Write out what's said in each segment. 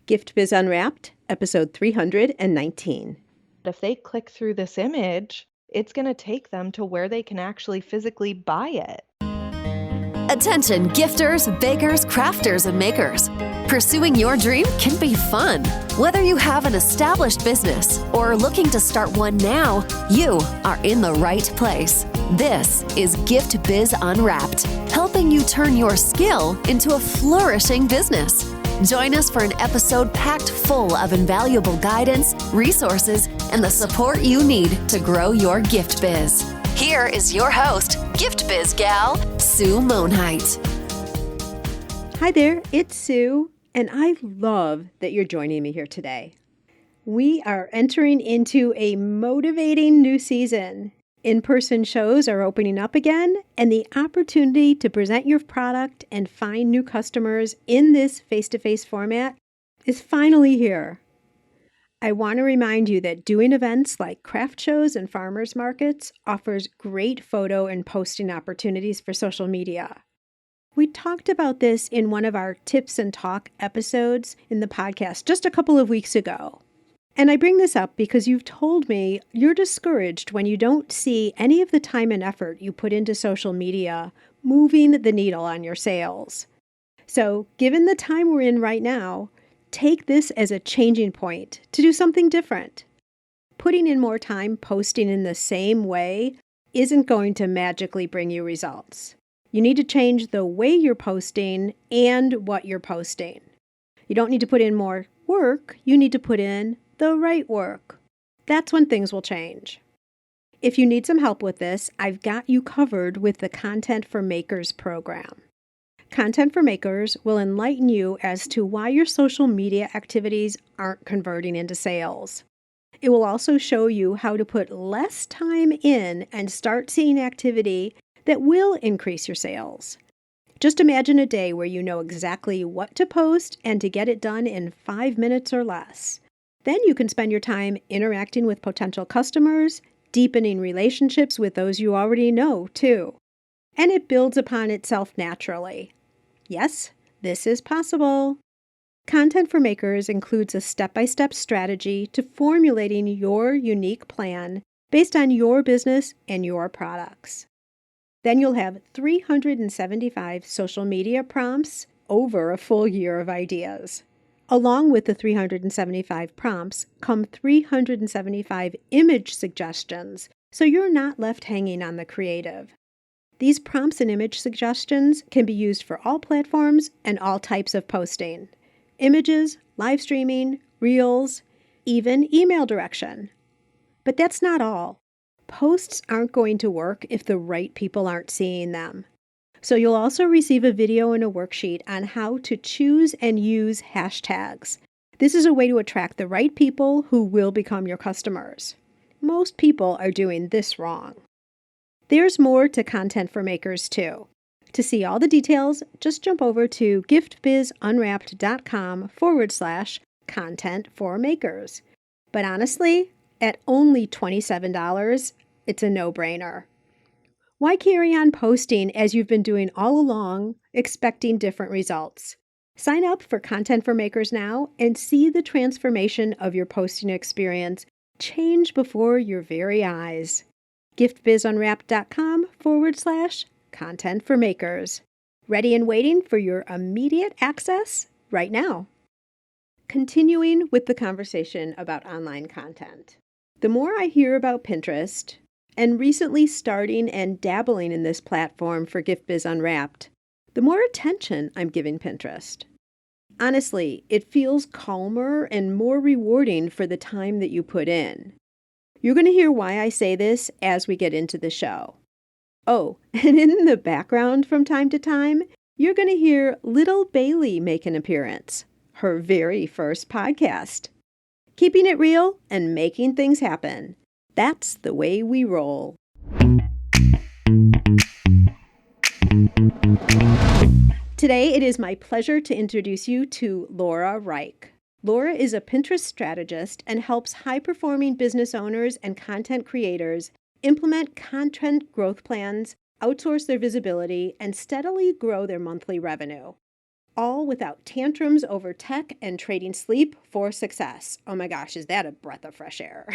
Gift Biz Unwrapped, episode 319. If they click through this image, it's going to take them to where they can actually physically buy it. Attention gifters, bakers, crafters, and makers. Pursuing your dream can be fun. Whether you have an established business or are looking to start one now, you are in the right place. This is Gift Biz Unwrapped, helping you turn your skill into a flourishing business. Join us for an episode packed full of invaluable guidance, resources, and the support you need to grow your gift biz. Here is your host, Gift Biz gal, Sue Monheit. Hi there, it's Sue, and I love that you're joining me here today. We are entering into a motivating new season. In-person shows are opening up again, and the opportunity to present your product and find new customers in this face-to-face format is finally here. I want to remind you that doing events like craft shows and farmers markets offers great photo and posting opportunities for social media. We talked about this in one of our Tips and Talk episodes in the podcast just a couple of weeks ago. And I bring this up because you've told me you're discouraged when you don't see any of the time and effort you put into social media moving the needle on your sales. So, given the time we're in right now, take this as a changing point to do something different. Putting in more time posting in the same way isn't going to magically bring you results. You need to change the way you're posting and what you're posting. You don't need to put in more work, you need to put in the right work. That's when things will change. If you need some help with this, I've got you covered with the Content for Makers program. Content for Makers will enlighten you as to why your social media activities aren't converting into sales. It will also show you how to put less time in and start seeing activity that will increase your sales. Just imagine a day where you know exactly what to post and to get it done in 5 minutes or less. Then you can spend your time interacting with potential customers, deepening relationships with those you already know, too. And it builds upon itself naturally. Yes, this is possible. Content for Makers includes a step-by-step strategy to formulating your unique plan based on your business and your products. Then you'll have 375 social media prompts over a full year of ideas. Along with the 375 prompts come 375 image suggestions, so you're not left hanging on the creative. These prompts and image suggestions can be used for all platforms and all types of posting. Images, live streaming, reels, even email direction. But that's not all. Posts aren't going to work if the right people aren't seeing them. So you'll also receive a video and a worksheet on how to choose and use hashtags. This is a way to attract the right people who will become your customers. Most people are doing this wrong. There's more to Content for Makers too. To see all the details, just jump over to giftbizunwrapped.com/content for makers. But honestly, at only $27, it's a no-brainer. Why carry on posting as you've been doing all along, expecting different results? Sign up for Content for Makers now and see the transformation of your posting experience change before your very eyes. giftbizunwrapped.com/content for makers. Ready and waiting for your immediate access right now. Continuing with the conversation about online content. The more I hear about Pinterest, and recently starting and dabbling in this platform for Gift Biz Unwrapped, the more attention I'm giving Pinterest. Honestly, it feels calmer and more rewarding for the time that you put in. You're going to hear why I say this as we get into the show. Oh, and in the background from time to time, you're going to hear little Bailey make an appearance, her very first podcast. Keeping it real and making things happen. That's the way we roll. Today, it is my pleasure to introduce you to Laura Rike. Laura is a Pinterest strategist and helps high-performing business owners and content creators implement content growth plans, outsource their visibility, and steadily grow their monthly revenue. all without tantrums over tech and trading sleep for success. Oh my gosh, is that a breath of fresh air?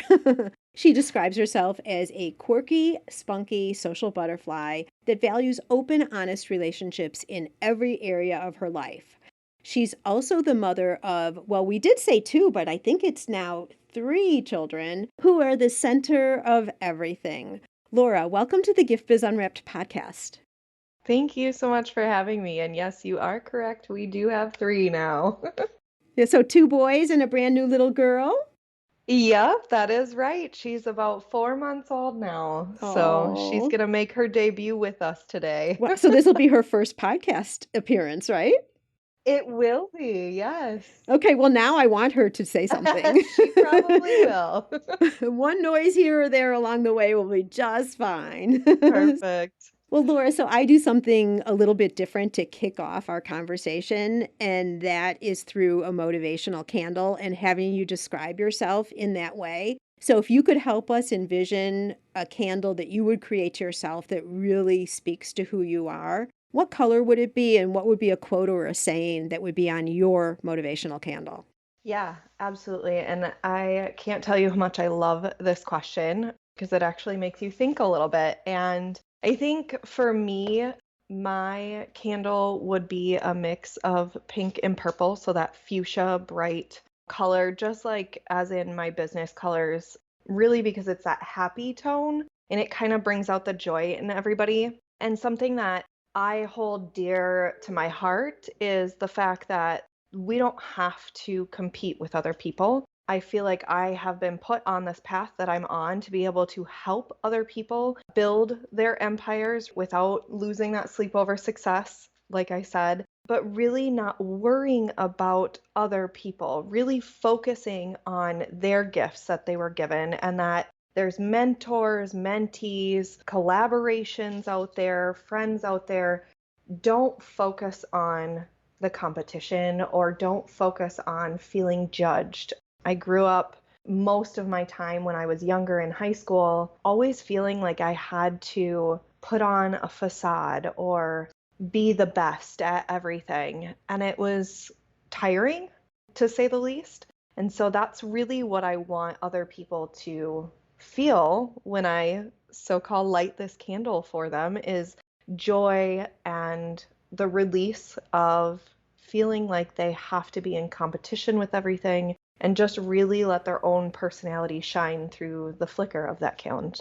She describes herself as a quirky, spunky social butterfly that values open, honest relationships in every area of her life. She's also the mother of, well, we did say two, but I think it's now three children who are the center of everything. Laura, welcome to the Gift Biz Unwrapped podcast. Thank you so much for having me. And yes, you are correct. We do have three now. Yeah, so two boys and a brand new little girl. Yep, that is right. She's about 4 months old now. So she's Oh, going to make her debut with us today. well, so this will be her first podcast appearance, right? It will be, yes. Okay, well, now I want her to say something. She probably will. One noise here or there along the way will be just fine. Perfect. Well, Laura, so I do something a little bit different to kick off our conversation, and that is through a motivational candle and having you describe yourself in that way. So, if you could help us envision a candle that you would create yourself that really speaks to who you are, what color would it be, and what would be a quote or a saying that would be on your motivational candle? Yeah, absolutely. And I can't tell you how much I love this question because it actually makes you think a little bit. And I think for me, my candle would be a mix of pink and purple. So that fuchsia bright color, just like as in my business colors, really because it's that happy tone and it kind of brings out the joy in everybody. And something that I hold dear to my heart is the fact that we don't have to compete with other people. I feel like I have been put on this path that I'm on to be able to help other people build their empires without losing that sleep over success, like I said, but really not worrying about other people, really focusing on their gifts that they were given and that there's mentors, mentees, collaborations out there, friends out there. Don't focus on the competition or don't focus on feeling judged. I grew up most of my time when I was younger in high school, always feeling like I had to put on a facade or be the best at everything. And it was tiring, to say the least. And so that's really what I want other people to feel when I so-called light this candle for them is joy and the release of feeling like they have to be in competition with everything and just really let their own personality shine through the flicker of that candle.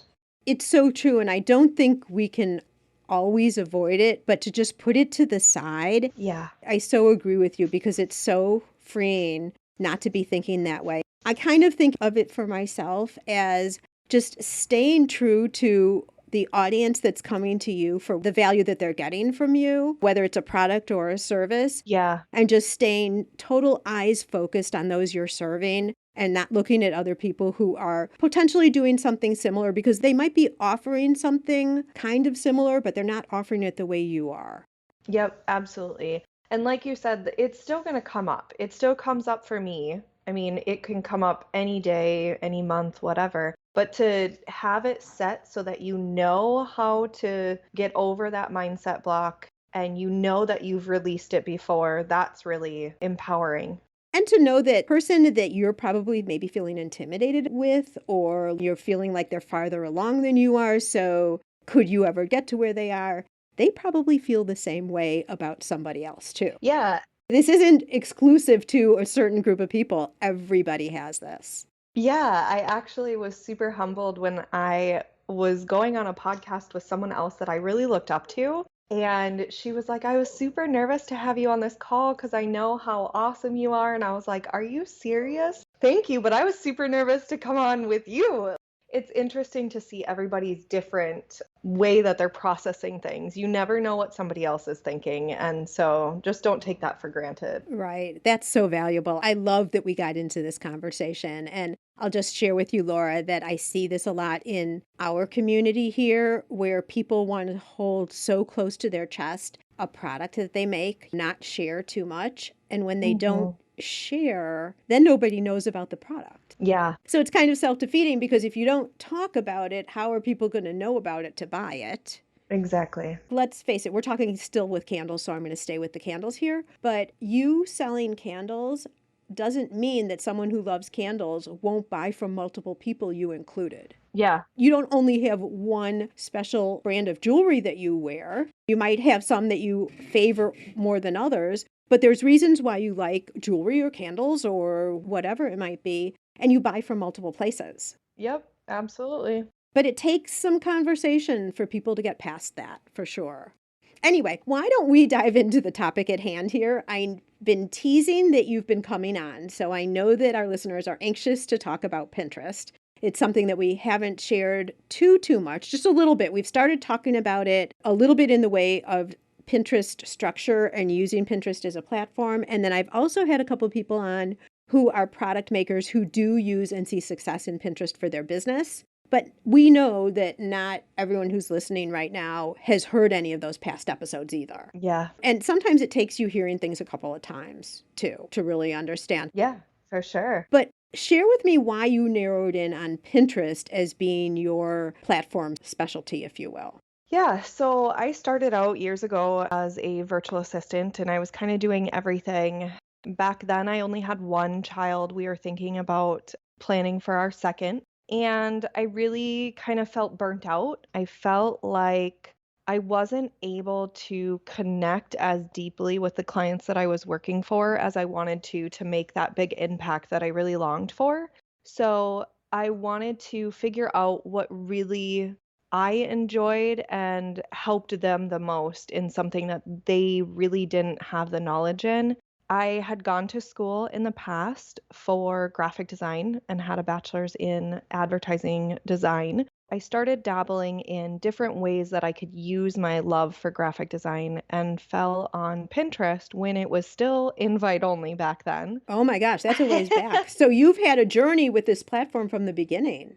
It's so true. And I don't think we can always avoid it, but to just put it to the side. Yeah. I so agree with you because it's so freeing not to be thinking that way. I kind of think of it for myself as just staying true to the audience that's coming to you for the value that they're getting from you, whether it's a product or a service. Yeah. And just staying total eyes focused on those you're serving and not looking at other people who are potentially doing something similar because they might be offering something kind of similar, but they're not offering it the way you are. Yep, absolutely. And like you said, it's still going to come up. It still comes up for me. I mean, it can come up any day, any month, whatever. But to have it set so that you know how to get over that mindset block and you know that you've released it before, that's really empowering. And to know that person that you're probably maybe feeling intimidated with, or you're feeling like they're farther along than you are, so could you ever get to where they are? They probably feel the same way about somebody else too. Yeah. This isn't exclusive to a certain group of people. Everybody has this. Yeah, I actually was super humbled when I was going on a podcast with someone else that I really looked up to. And she was like, I was super nervous to have you on this call because I know how awesome you are. And I was like, are you serious? Thank you. But I was super nervous to come on with you. It's interesting to see everybody's different way that they're processing things. You never know what somebody else is thinking. And so just don't take that for granted. Right. That's so valuable. I love that we got into this conversation. And I'll just share with you, Laura, that I see this a lot in our community here where people want to hold so close to their chest a product that they make, not share too much. And when they don't share, then nobody knows about the product. Yeah. So it's kind of self-defeating because if you don't talk about it, how are people going to know about it to buy it? Exactly. Let's face it, we're talking still with candles, so I'm going to stay with the candles here. But you selling candles doesn't mean that someone who loves candles won't buy from multiple people, you included. Yeah. You don't only have one special brand of jewelry that you wear. You might have some that you favor more than others, but there's reasons why you like jewelry or candles or whatever it might be, and you buy from multiple places. Yep, absolutely. But it takes some conversation for people to get past that, for sure. Anyway, why don't we dive into the topic at hand here? I've been teasing that you've been coming on, so I know that our listeners are anxious to talk about Pinterest. It's something that we haven't shared too much, just a little bit. We've started talking about it a little bit in the way of Pinterest structure and using Pinterest as a platform. And then I've also had a couple of people on who are product makers who do use and see success in Pinterest for their business. But we know that not everyone who's listening right now has heard any of those past episodes either. Yeah. And sometimes it takes you hearing things a couple of times too to really understand. Yeah, for sure. But share with me why you narrowed in on Pinterest as being your platform specialty, if you will. Yeah, so I started out years ago as a virtual assistant and I was kind of doing everything. Back then, I only had one child. We were thinking about planning for our second. And I really kind of felt burnt out. I felt like I wasn't able to connect as deeply with the clients that I was working for as I wanted to make that big impact that I really longed for. So I wanted to figure out what really I enjoyed and helped them the most in something that they really didn't have the knowledge in. I had gone to school in the past for graphic design and had a bachelor's in advertising design. I started dabbling in different ways that I could use my love for graphic design and fell on Pinterest when it was still invite only back then. Oh my gosh, that's a ways back. So you've had a journey with this platform from the beginning.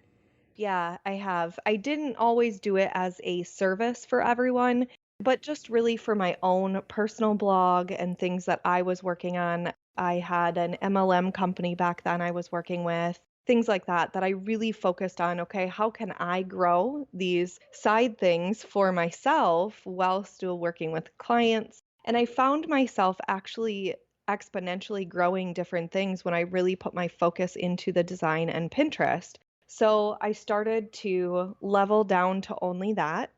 Yeah, I have. I didn't always do it as a service for everyone, but just really for my own personal blog and things that I was working on. I had an MLM company back then I was working with, things like that, that I really focused on. Okay, how can I grow these side things for myself while still working with clients? And I found myself actually exponentially growing different things when I really put my focus into the design and Pinterest. So I started to level down to only that.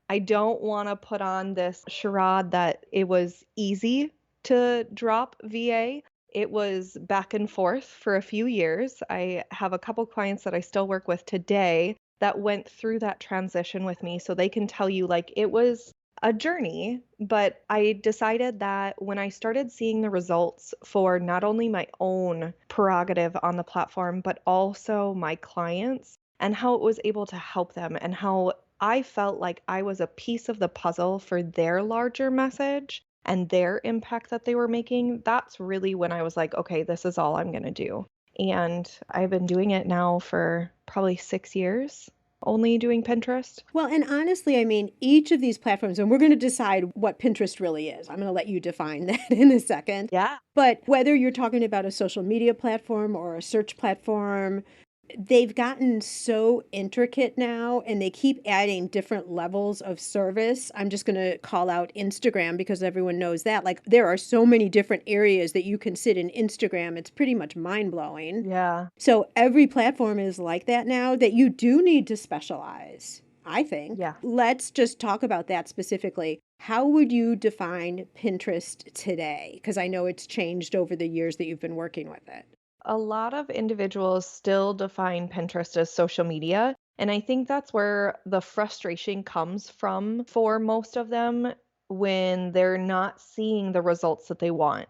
I don't want to put on this charade that it was easy to drop VA. It was back and forth for a few years. I have a couple clients that I still work with today that went through that transition with me. So they can tell you, like, it was a journey, but I decided that when I started seeing the results for not only my own prerogative on the platform, but also my clients and how it was able to help them and how I felt like I was a piece of the puzzle for their larger message and their impact that they were making, that's really when I was like, okay, this is all I'm going to do. And I've been doing it now for probably 6 years, only doing Pinterest. Well, and honestly, I mean, each of these platforms, and we're going to decide what Pinterest really is. I'm going to let you define that in a second. Yeah. But whether you're talking about a social media platform or a search platform, they've gotten so intricate now and they keep adding different levels of service. I'm just going to call out Instagram because everyone knows that. Like there are so many different areas that you can sit in Instagram. It's pretty much mind blowing. Yeah. So every platform is like that now that you do need to specialize, I think. Yeah. Let's just talk about that specifically. How would you define Pinterest today? Because I know it's changed over the years that you've been working with it. A lot of individuals still define Pinterest as social media. And I think that's where the frustration comes from for most of them when they're not seeing the results that they want.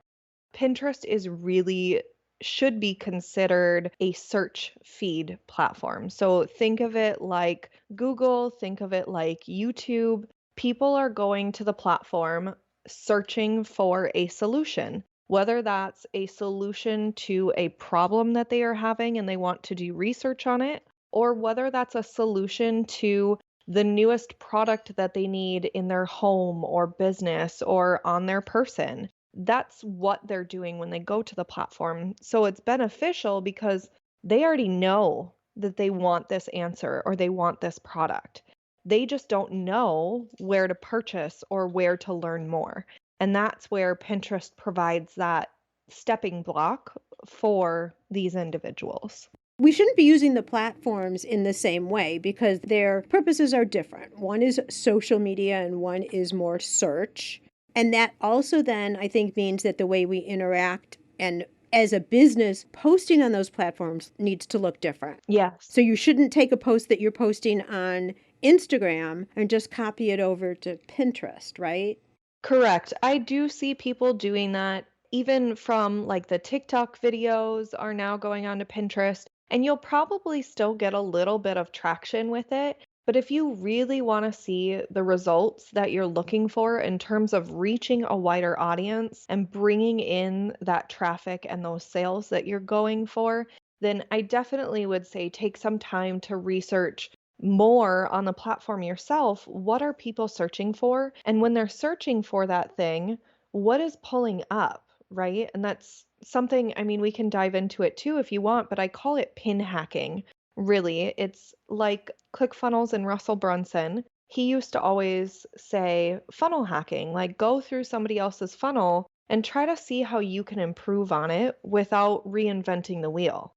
Pinterest is really should be considered a search feed platform. So think of it like Google, think of it like YouTube. People are going to the platform searching for a solution, whether that's a solution to a problem that they are having and they want to do research on it, or whether that's a solution to the newest product that they need in their home or business or on their person. That's what they're doing when they go to the platform. So it's beneficial because they already know that they want this answer or they want this product. They just don't know where to purchase or where to learn more. And that's where Pinterest provides that stepping block for these individuals. We shouldn't be using the platforms in the same way because their purposes are different. One is social media and one is more search. And that also then I think means that the way we interact and as a business, posting on those platforms needs to look different. Yes. So you shouldn't take a post that you're posting on Instagram and just copy it over to Pinterest, right? Correct. I do see people doing that, even from like the TikTok videos are now going on to Pinterest, and you'll probably still get a little bit of traction with it. But if you really want to see the results that you're looking for in terms of reaching a wider audience and bringing in that traffic and those sales that you're going for, then I definitely would say take some time to research more on the platform yourself. What are people searching for? And when they're searching for that thing, what is pulling up, right? And that's something, I mean, we can dive into it too if you want, but I call it pin hacking. Really, it's like ClickFunnels and Russell Brunson. He used to always say funnel hacking, like go through somebody else's funnel and try to see how you can improve on it without reinventing the wheel.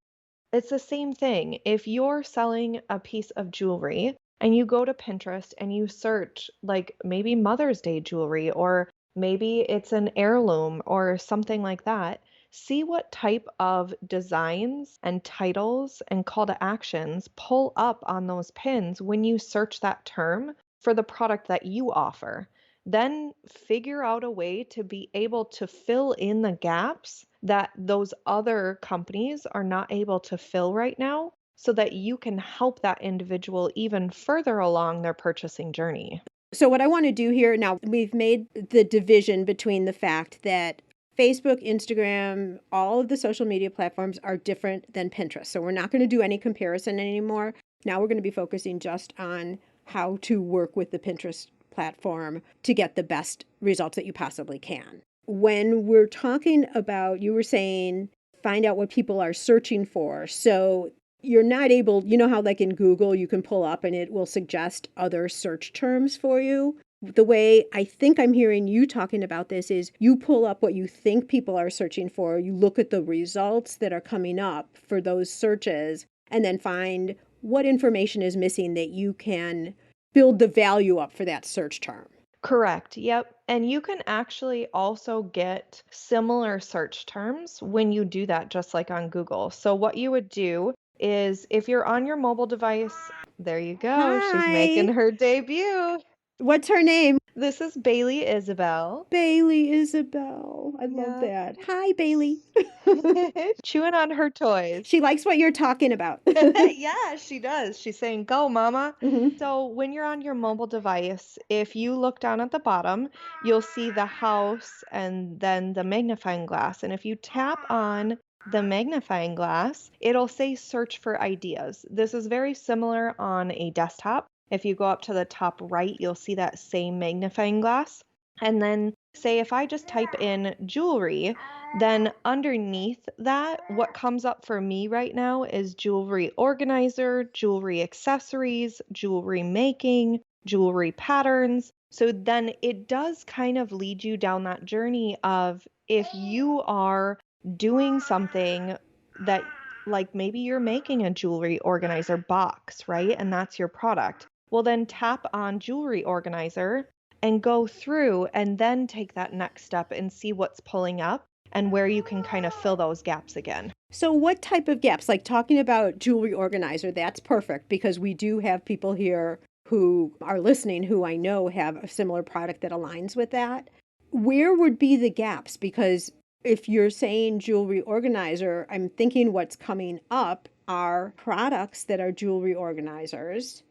It's the same thing. If you're selling a piece of jewelry and you go to Pinterest and you search like maybe Mother's Day jewelry, or maybe it's an heirloom or something like that, see what type of designs and titles and call to actions pull up on those pins when you search that term for the product that you offer. Then figure out a way to be able to fill in the gaps that those other companies are not able to fill right now so that you can help that individual even further along their purchasing journey. So, what I want to do here now, we've made the division between the fact that Facebook, Instagram, all of the social media platforms are different than Pinterest. So, we're not going to do any comparison anymore. Now, we're going to be focusing just on how to work with the Pinterest platform to get the best results that you possibly can. When we're talking about, you were saying, find out what people are searching for. So, you're not able, you know how like in Google you can pull up and it will suggest other search terms for you? The way I think I'm hearing you talking about this is you pull up what you think people are searching for, you look at the results that are coming up for those searches, and then find what information is missing that you can build the value up for that search term. Correct. Yep. And you can actually also get similar search terms when you do that, just like on Google. So, what you would do is if you're on your mobile device, there you go. She's making Hi. her debut. What's her name? This is Bailey Isabel. Bailey Isabel. I love Yeah. that. Hi, Bailey. Chewing on her toys. She likes what you're talking about. Yeah, she does. She's saying, "Go, mama." Mhm. So, when you're on your mobile device, if you look down at the bottom, you'll see the house and then the magnifying glass. And if you tap on the magnifying glass, it'll say search for ideas. This is very similar on a desktop. If you go up to the top right, you'll see that same magnifying glass. And then, say, if I just type in jewelry, then underneath that, what comes up for me right now is jewelry organizer, jewelry accessories, jewelry making, jewelry patterns. So then it does kind of lead you down that journey of if you are doing something that, like maybe you're making a jewelry organizer box, right? And that's your product. Well, then tap on jewelry organizer and go through and then take that next step and see what's pulling up and where you can kind of fill those gaps again. So, what type of gaps? Like talking about jewelry organizer, that's perfect because we do have people here who are listening who I know have a similar product that aligns with that. Where would be the gaps? Because if you're saying jewelry organizer, I'm thinking what's coming up are products that are jewelry organizers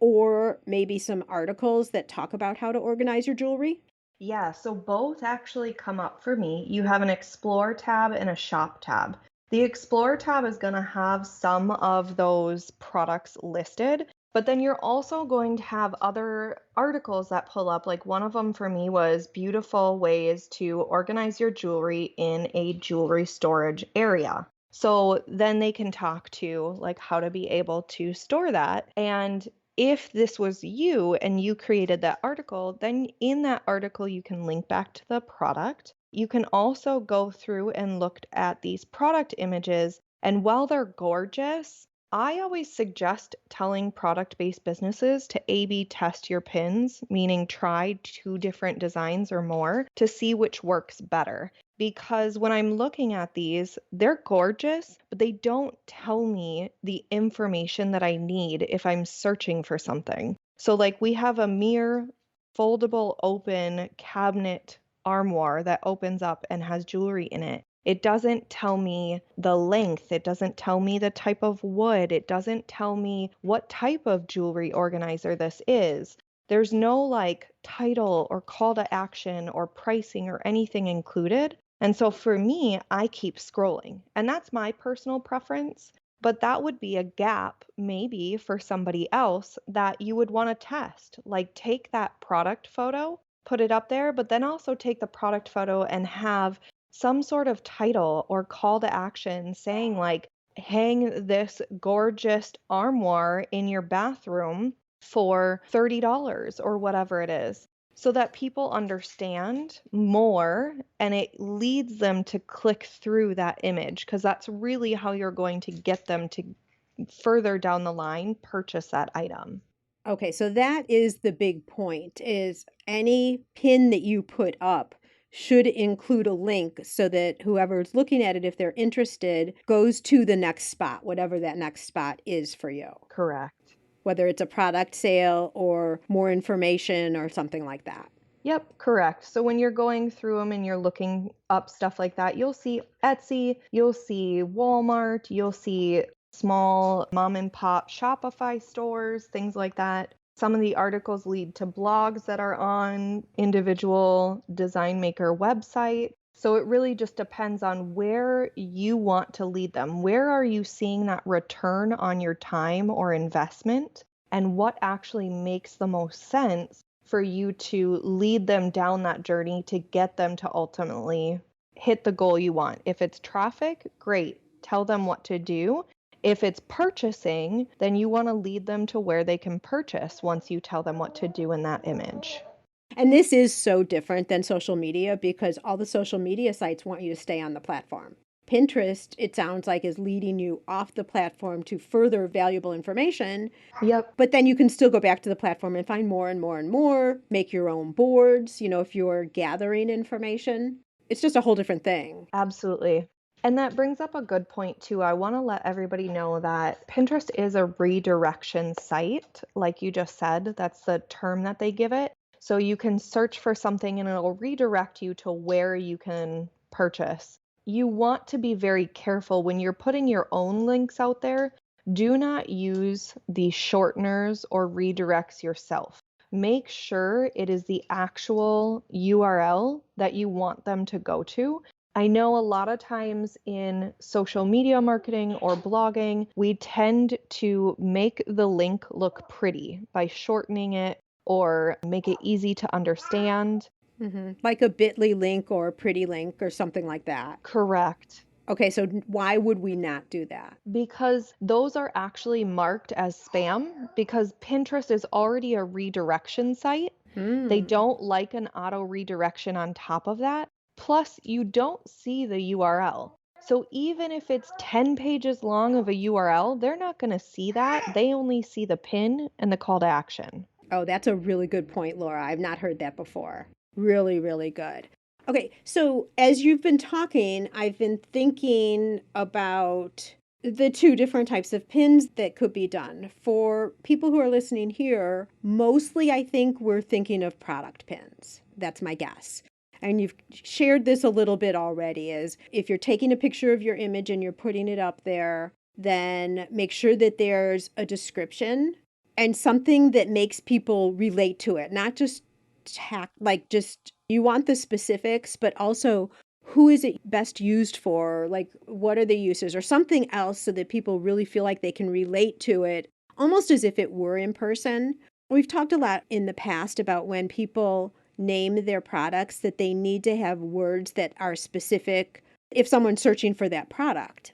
or maybe some articles that talk about how to organize your jewelry. Yeah, so both actually come up for me. You have an Explore tab and a Shop tab. The Explore tab is going to have some of those products listed, but then you're also going to have other articles that pull up. Like one of them for me was beautiful ways to organize your jewelry in a jewelry storage area. So then they can talk to like how to be able to store that. And if this was you and you created that article, then in that article, you can link back to the product. You can also go through and look at these product images. And while they're gorgeous, I always suggest telling product-based businesses to A/B test your pins, meaning try 2 different designs or more to see which works better. Because when I'm looking at these, they're gorgeous, but they don't tell me the information that I need if I'm searching for something. So, like, we have a mirror, foldable, open cabinet armoire that opens up and has jewelry in it. It doesn't tell me the length. It doesn't tell me the type of wood. It doesn't tell me what type of jewelry organizer this is. There's no like title or call to action or pricing or anything included. And so for me, I keep scrolling. And that's my personal preference. But that would be a gap maybe for somebody else that you would want to test. Like take that product photo, put it up there, but then also take the product photo and have some sort of title or call to action saying like, hang this gorgeous armoire in your bathroom for $30 or whatever it is, so that people understand more and it leads them to click through that image, because that's really how you're going to get them to further down the line purchase that item. Okay, so that is the big point, is any pin that you put up should include a link so that whoever's looking at it, if they're interested, goes to the next spot, whatever that next spot is for you, Correct. whether it's a product sale or more information or something like that. Yep, correct. So when you're going through them and you're looking up stuff like that, you'll see Etsy, you'll see Walmart, you'll see small mom and pop Shopify stores, things like that. Some of the articles lead to blogs that are on individual design maker website. So it really just depends on where you want to lead them. Where are you seeing that return on your time or investment? And what actually makes the most sense for you to lead them down that journey to get them to ultimately hit the goal you want. If it's traffic, great. Tell them what to do. If it's purchasing, then you want to lead them to where they can purchase once you tell them what to do in that image. And this is so different than social media because all the social media sites want you to stay on the platform. Pinterest, it sounds like, is leading you off the platform to further valuable information. Yep. But then you can still go back to the platform and find more and more and more, make your own boards, if you're gathering information. It's just a whole different thing. Absolutely. And that brings up a good point too. I want to let everybody know that Pinterest is a redirection site. Like you just said, that's the term that they give it. So you can search for something and it'll redirect you to where you can purchase. You want to be very careful when you're putting your own links out there. Do not use the shorteners or redirects yourself. Make sure it is the actual URL that you want them to go to. I know a lot of times in social media marketing or blogging, we tend to make the link look pretty by shortening it or make it easy to understand. Like a bit.ly link or a pretty link or something like that. Correct. Okay, so why would we not do that? Because those are actually marked as spam because Pinterest is already a redirection site. They don't like an auto redirection on top of that. Plus, you don't see the URL. So even if it's 10 pages long of a URL, they're not going to see that. They only see the pin and the call to action. Oh, that's a really good point, Laura. I've not heard that before. Really, really good. Okay, so as you've been talking, I've been thinking about the 2 different types of pins that could be done. For people who are listening here, mostly I think we're thinking of product pins. That's my guess. And you've shared this a little bit already, is if you're taking a picture of your image and you're putting it up there, then make sure that there's a description and something that makes people relate to it, not just you want the specifics, but also who is it best used for? Like, what are the uses or something else so that people really feel like they can relate to it, almost as if it were in person. We've talked a lot in the past about when people name their products that they need to have words that are specific if someone's searching for that product.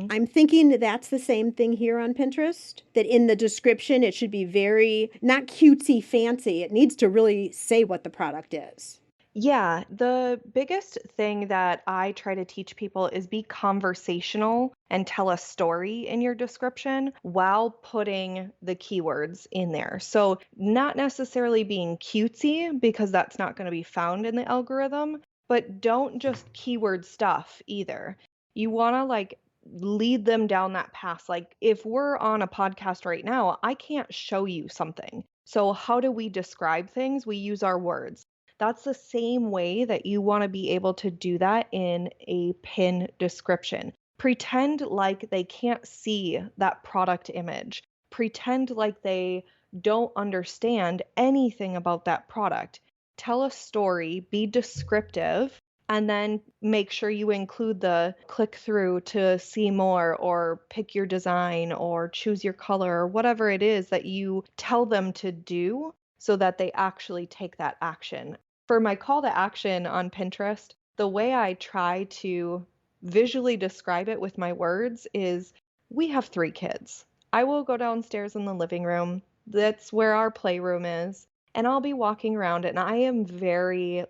I'm thinking that's the same thing here on Pinterest, that in the description it should be very, not cutesy fancy. It needs to really say what the product is. Yeah, the biggest thing that I try to teach people is be conversational and tell a story in your description while putting the keywords in there. So, not necessarily being cutesy because that's not going to be found in the algorithm, but don't just keyword stuff either. You want to lead them down that path. Like if we're on a podcast right now, I can't show you something. So, how do we describe things? We use our words. That's the same way that you want to be able to do that in a pin description. Pretend like they can't see that product image. Pretend like they don't understand anything about that product. Tell a story, be descriptive, and then make sure you include the click through to see more or pick your design or choose your color or whatever it is that you tell them to do so that they actually take that action. For my call to action on Pinterest, the way I try to visually describe it with my words is we have 3 kids. I will go downstairs in the living room. That's where our playroom is. And I'll be walking around, and I am very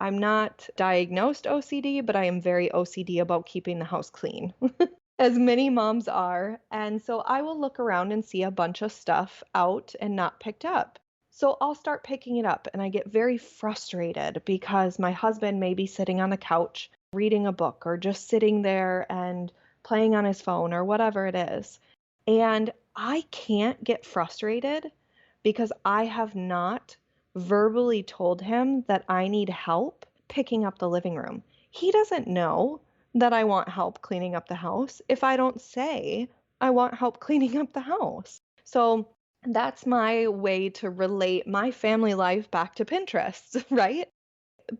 I'm not diagnosed OCD, but I am very OCD about keeping the house clean, as many moms are. And so I will look around and see a bunch of stuff out and not picked up. So I'll start picking it up and I get very frustrated because my husband may be sitting on the couch reading a book or just sitting there and playing on his phone or whatever it is. And I can't get frustrated because I have not verbally told him that I need help picking up the living room. He doesn't know that I want help cleaning up the house if I don't say I want help cleaning up the house. So that's my way to relate my family life back to Pinterest, right?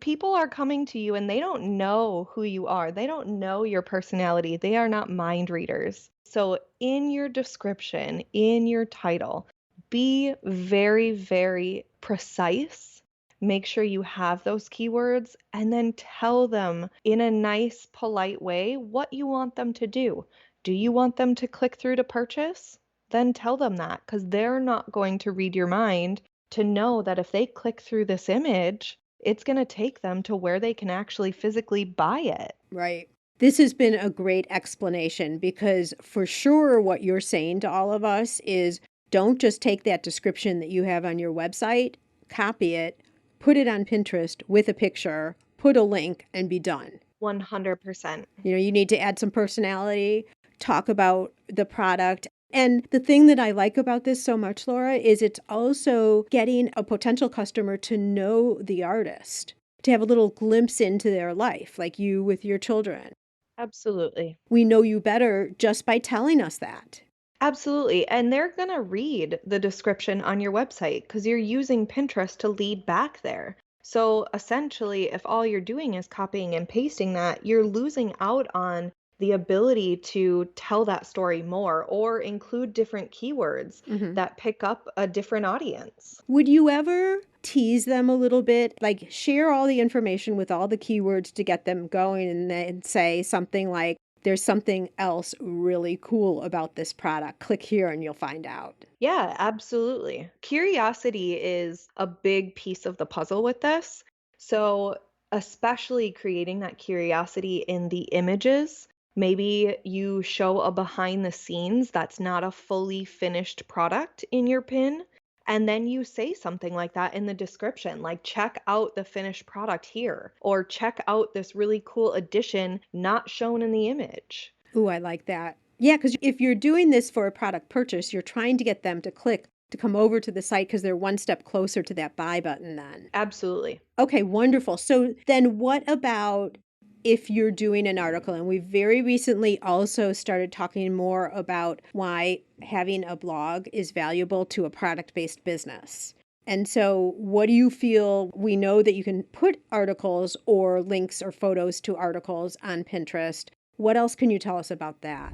People are coming to you and they don't know who you are. They don't know your personality. They are not mind readers. So, in your description, in your title, be very, very precise. Make sure you have those keywords and then tell them in a nice, polite way what you want them to do. Do you want them to click through to purchase? Then tell them that because they're not going to read your mind to know that if they click through this image, it's going to take them to where they can actually physically buy it. Right. This has been a great explanation because for sure what you're saying to all of us is don't just take that description that you have on your website, copy it, put it on Pinterest with a picture, put a link, and be done. 100%. You need to add some personality, talk about the product. And the thing that I like about this so much, Laura, is it's also getting a potential customer to know the artist, to have a little glimpse into their life, like you with your children. Absolutely. We know you better just by telling us that. Absolutely. And they're going to read the description on your website because you're using Pinterest to lead back there. So essentially, if all you're doing is copying and pasting that, you're losing out on the ability to tell that story more or include different keywords that pick up a different audience. Would you ever tease them a little bit, like share all the information with all the keywords to get them going and then say something like, there's something else really cool about this product. Click here and you'll find out. Yeah, absolutely. Curiosity is a big piece of the puzzle with this. So, especially creating that curiosity in the images. Maybe you show a behind the scenes that's not a fully finished product in your pin. And then you say something like that in the description, like check out the finished product here, or check out this really cool addition not shown in the image. Ooh, I like that. Yeah, because if you're doing this for a product purchase, you're trying to get them to click to come over to the site because they're one step closer to that buy button then. Absolutely. Okay, wonderful. So then what about if you're doing an article? And we very recently also started talking more about why having a blog is valuable to a product-based business. And so what do you feel? We know that you can put articles or links or photos to articles on Pinterest. What else can you tell us about that?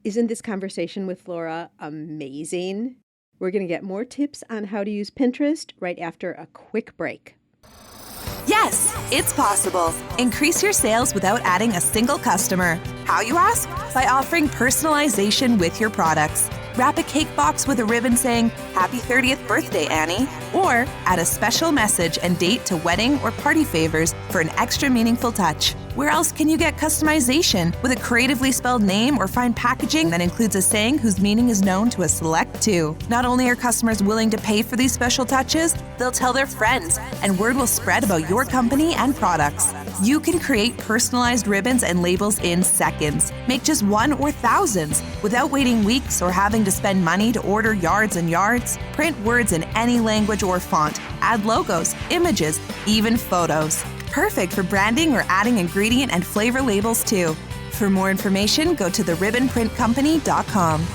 Isn't this conversation with Laura amazing? We're going to get more tips on how to use Pinterest right after a quick break. Yes, it's possible. Increase your sales without adding a single customer. How, you ask? By offering personalization with your products. Wrap a cake box with a ribbon saying, "Happy 30th birthday, Annie." Or add a special message and date to wedding or party favors for an extra meaningful touch. Where else can you get customization with a creatively spelled name or fine packaging that includes a saying whose meaning is known to a select few? Not only are customers willing to pay for these special touches, they'll tell their friends, and word will spread about your company and products. You can create personalized ribbons and labels in seconds. Make just one or thousands without waiting weeks or having to spend money to order yards and yards. Print words in any language or font. Add logos, images, even photos. Perfect for branding or adding ingredient and flavor labels too. For more information, go to theribbonprintcompany.com.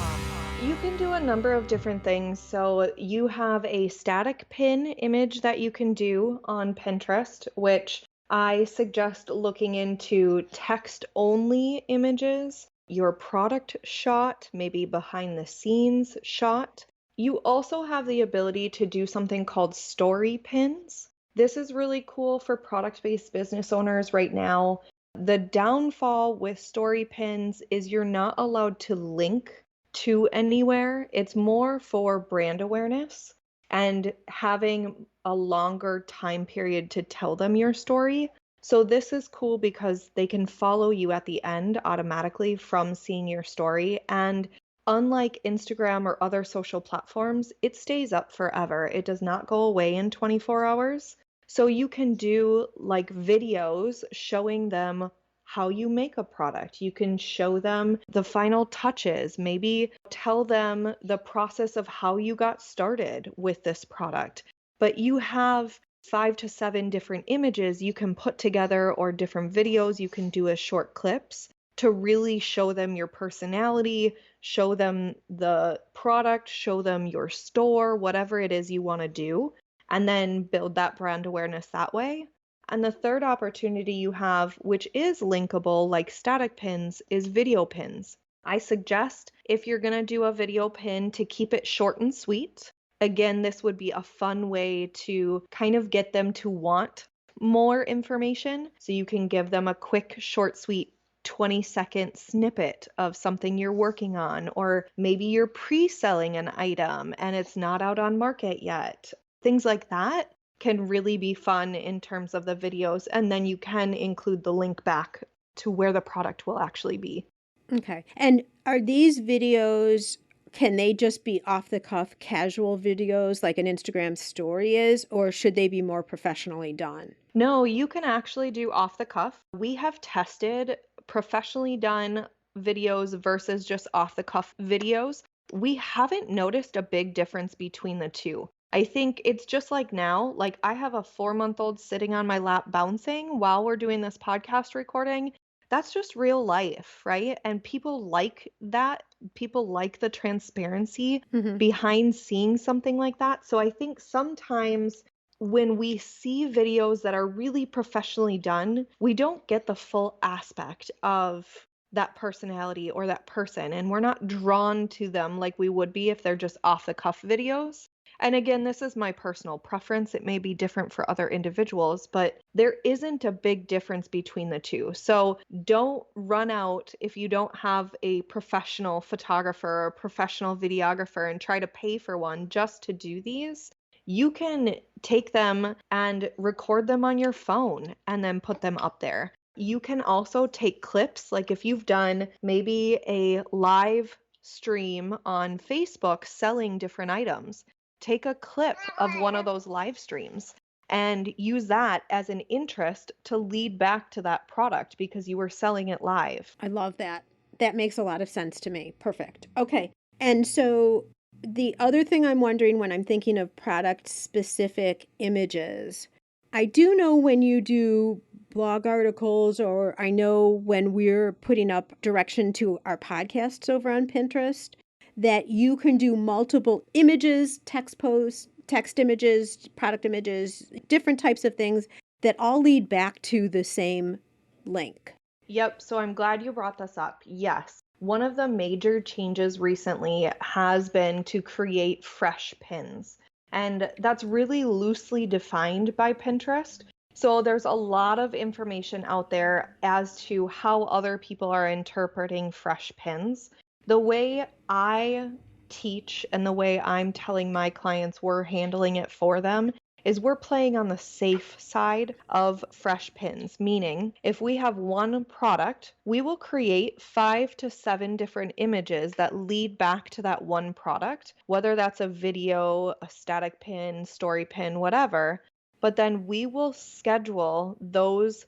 You can do a number of different things. So you have a static pin image that you can do on Pinterest, which I suggest looking into text-only images, your product shot, maybe behind the scenes shot. You also have the ability to do something called story pins. This is really cool for product-based business owners right now. The downfall with story pins is you're not allowed to link to anywhere. It's more for brand awareness and having a longer time period to tell them your story. So this is cool because they can follow you at the end automatically from seeing your story. And unlike Instagram or other social platforms, it stays up forever. It does not go away in 24 hours. So you can do like videos showing them how you make a product. You can show them the final touches, maybe tell them the process of how you got started with this product. But you have 5 to 7 different images you can put together, or different videos you can do as short clips to really show them your personality, show them the product, show them your store, whatever it is you want to do, and then build that brand awareness that way. And the third opportunity you have, which is linkable like static pins, is video pins. I suggest if you're going to do a video pin to keep it short and sweet. Again, this would be a fun way to kind of get them to want more information. So you can give them a quick, short, sweet 20-second snippet of something you're working on, or maybe you're pre-selling an item and it's not out on market yet. Things like that can really be fun in terms of the videos, and then you can include the link back to where the product will actually be. Okay. And are these videos, can they just be off the cuff casual videos like an Instagram story is, or should they be more professionally done? No, you can actually do off the cuff. We have tested professionally done videos versus just off the cuff videos. We haven't noticed a big difference between the two. I think it's just like now, like I have a 4-month-old sitting on my lap bouncing while we're doing this podcast recording. That's just real life, right? And people like that. People like the transparency behind seeing something like that. So I think sometimes when we see videos that are really professionally done, we don't get the full aspect of that personality or that person, and we're not drawn to them like we would be if they're just off the cuff videos. And again, this is my personal preference. It may be different for other individuals, but there isn't a big difference between the two. So don't run out if you don't have a professional photographer or professional videographer and try to pay for one just to do these. You can take them and record them on your phone and then put them up there. You can also take clips, like if you've done maybe a live stream on Facebook selling different items, take a clip of one of those live streams and use that as an interest to lead back to that product because you were selling it live. I love that. That makes a lot of sense to me. Perfect. Okay. And so the other thing I'm wondering when I'm thinking of product specific images, I do know when you do blog articles, or I know when we're putting up direction to our podcasts over on Pinterest, that you can do multiple images, text posts, text images, product images, different types of things that all lead back to the same link. Yep, so I'm glad you brought this up. Yes, one of the major changes recently has been to create fresh pins. And that's really loosely defined by Pinterest. So there's a lot of information out there as to how other people are interpreting fresh pins. The way I teach and the way I'm telling my clients we're handling it for them is we're playing on the safe side of fresh pins, meaning if we have one product, we will create 5 to 7 different images that lead back to that one product, whether that's a video, a static pin, story pin, whatever. But then we will schedule those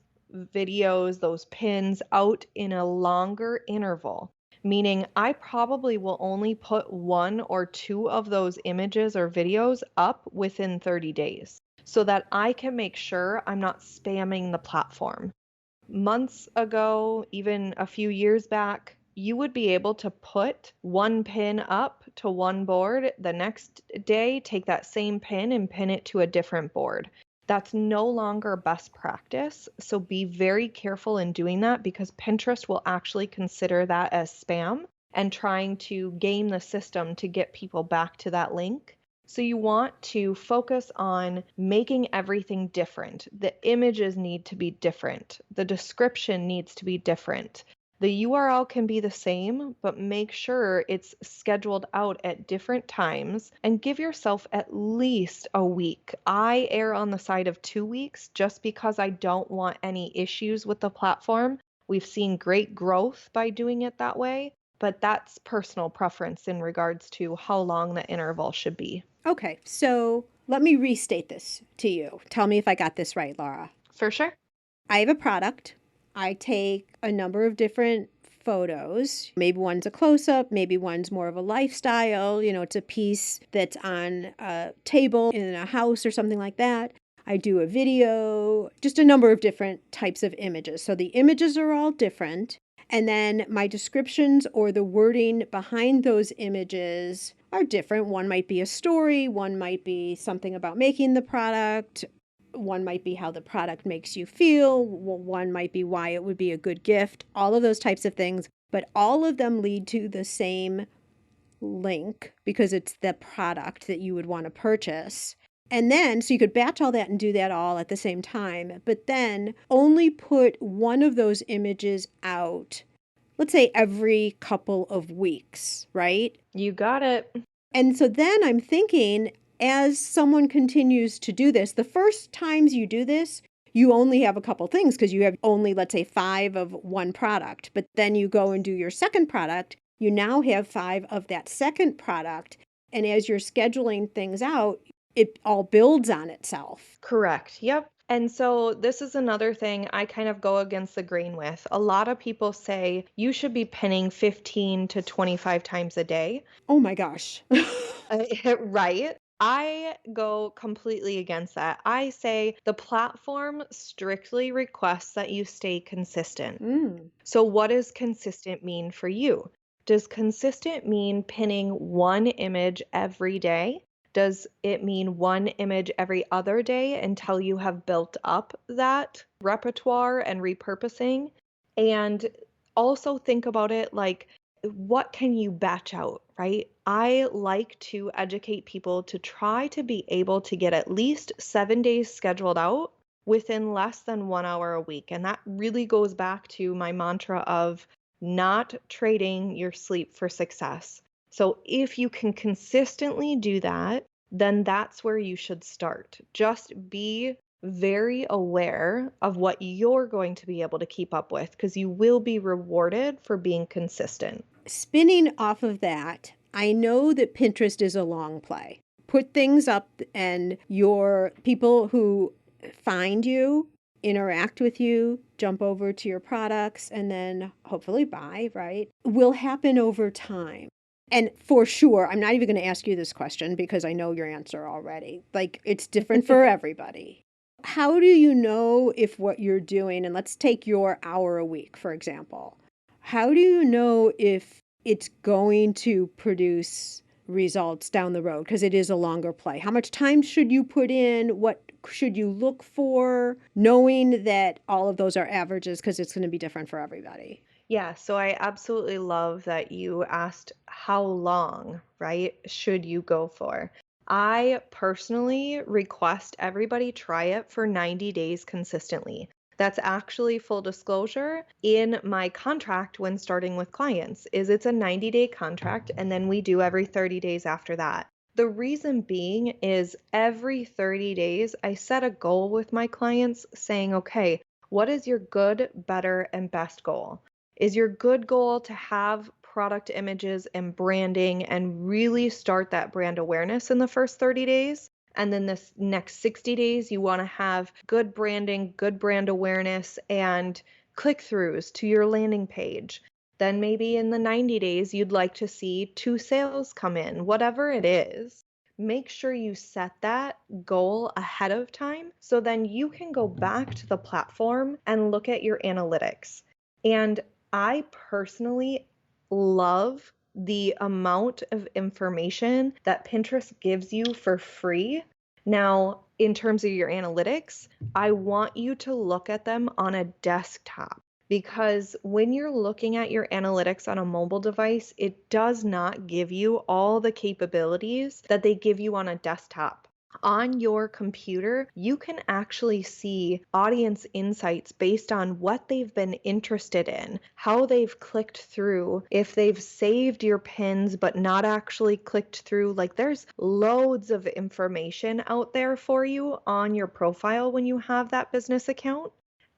videos, those pins out in a longer interval, meaning I probably will only put 1 or 2 of those images or videos up within 30 days so that I can make sure I'm not spamming the platform. Months ago, even a few years back, you would be able to put one pin up to one board. The next day, take that same pin and pin it to a different board. That's no longer best practice. So be very careful in doing that because Pinterest will actually consider that as spam and trying to game the system to get people back to that link. So you want to focus on making everything different. The images need to be different. The description needs to be different. The URL can be the same, but make sure it's scheduled out at different times and give yourself at least a week. I err on the side of 2 weeks just because I don't want any issues with the platform. We've seen great growth by doing it that way, but that's personal preference in regards to how long the interval should be. Okay, so let me restate this to you. Tell me if I got this right, Laura. For sure. I have a product. I take a number of different photos. Maybe one's a close-up, maybe one's more of a lifestyle. It's a piece that's on a table in a house or something like that. I do a video, just a number of different types of images. So the images are all different. And then my descriptions or the wording behind those images are different. One might be a story, one might be something about making the product, one might be how the product makes you feel, one might be why it would be a good gift, all of those types of things. But all of them lead to the same link because it's the product that you would want to purchase. And then, so you could batch all that and do that all at the same time, but then only put one of those images out, let's say every couple of weeks, right? You got it. And so then I'm thinking, as someone continues to do this, the first times you do this, you only have a couple things because you have only, let's say, 5 of one product. But then you go and do your second product, you now have 5 of that second product. And as you're scheduling things out, it all builds on itself. Correct. Yep. And so this is another thing I kind of go against the grain with. A lot of people say you should be pinning 15 to 25 times a day. Oh my gosh. Right. I go completely against that. I say the platform strictly requests that you stay consistent. So what does consistent mean for you? Does consistent mean pinning one image every day? Does it mean one image every other day until you have built up that repertoire and repurposing? And also think about it like, what can you batch out, right? I like to educate people to try to be able to get at least 7 days scheduled out within less than 1 hour a week. And that really goes back to my mantra of not trading your sleep for success. So if you can consistently do that, then that's where you should start. Just be very aware of what you're going to be able to keep up with because you will be rewarded for being consistent. Spinning off of that, I know that Pinterest is a long play. Put things up and your people who find you, interact with you, jump over to your products, and then hopefully buy, right, will happen over time. And for sure, I'm not even going to ask you this question because I know your answer already. Like, it's different for everybody. How do you know if what you're doing, and let's take your hour a week, for example. How do you know if it's going to produce results down the road? Because it is a longer play. How much time should you put in? What should you look for? Knowing that all of those are averages because it's going to be different for everybody. Yeah, so I absolutely love that you asked how long, right, should you go for? I personally request everybody try it for 90 days consistently. That's actually full disclosure in my contract when starting with clients is it's a 90-day contract and then we do every 30 days after that. The reason being is every 30 days I set a goal with my clients saying, okay, what is your good, better, and best goal? Is your good goal to have product images and branding and really start that brand awareness in the first 30 days? And then this next 60 days, you want to have good branding, good brand awareness, and click throughs to your landing page. Then maybe in the 90 days, you'd like to see 2 sales come in, whatever it is. Make sure you set that goal ahead of time so then you can go back to the platform and look at your analytics. And I personally love the amount of information that Pinterest gives you for free. Now, in terms of your analytics, I want you to look at them on a desktop because when you're looking at your analytics on a mobile device, it does not give you all the capabilities that they give you on a desktop. On your computer, you can actually see audience insights based on what they've been interested in, how they've clicked through, if they've saved your pins but not actually clicked through. Like there's loads of information out there for you on your profile when you have that business account.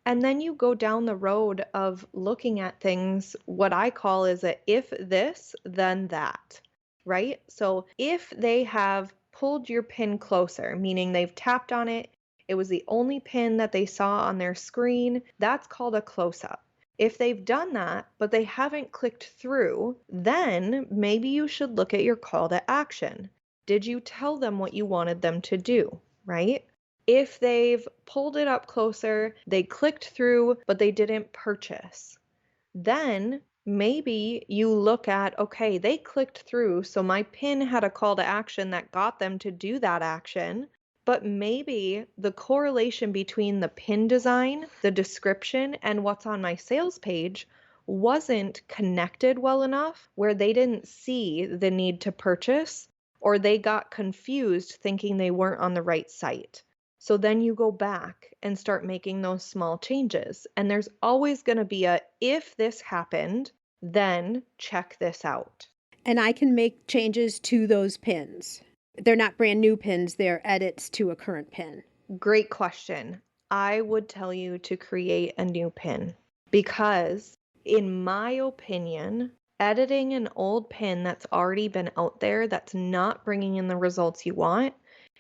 And then you go down the road of looking at things, what I call is a if this, then that, right? So if they have pulled your pin closer, meaning they've tapped on it, it was the only pin that they saw on their screen, that's called a close-up. If they've done that, but they haven't clicked through, then maybe you should look at your call to action. Did you tell them what you wanted them to do, right? If they've pulled it up closer, they clicked through, but they didn't purchase, then maybe you look at, okay, they clicked through, so my pin had a call to action that got them to do that action, but maybe the correlation between the pin design, the description, and what's on my sales page wasn't connected well enough where they didn't see the need to purchase, or they got confused thinking they weren't on the right site. So then you go back and start making those small changes. And there's always going to be a, if this happened, then check this out. And I can make changes to those pins. They're not brand new pins, they're edits to a current pin. Great question. I would tell you to create a new pin because, in my opinion, editing an old pin that's already been out there that's not bringing in the results you want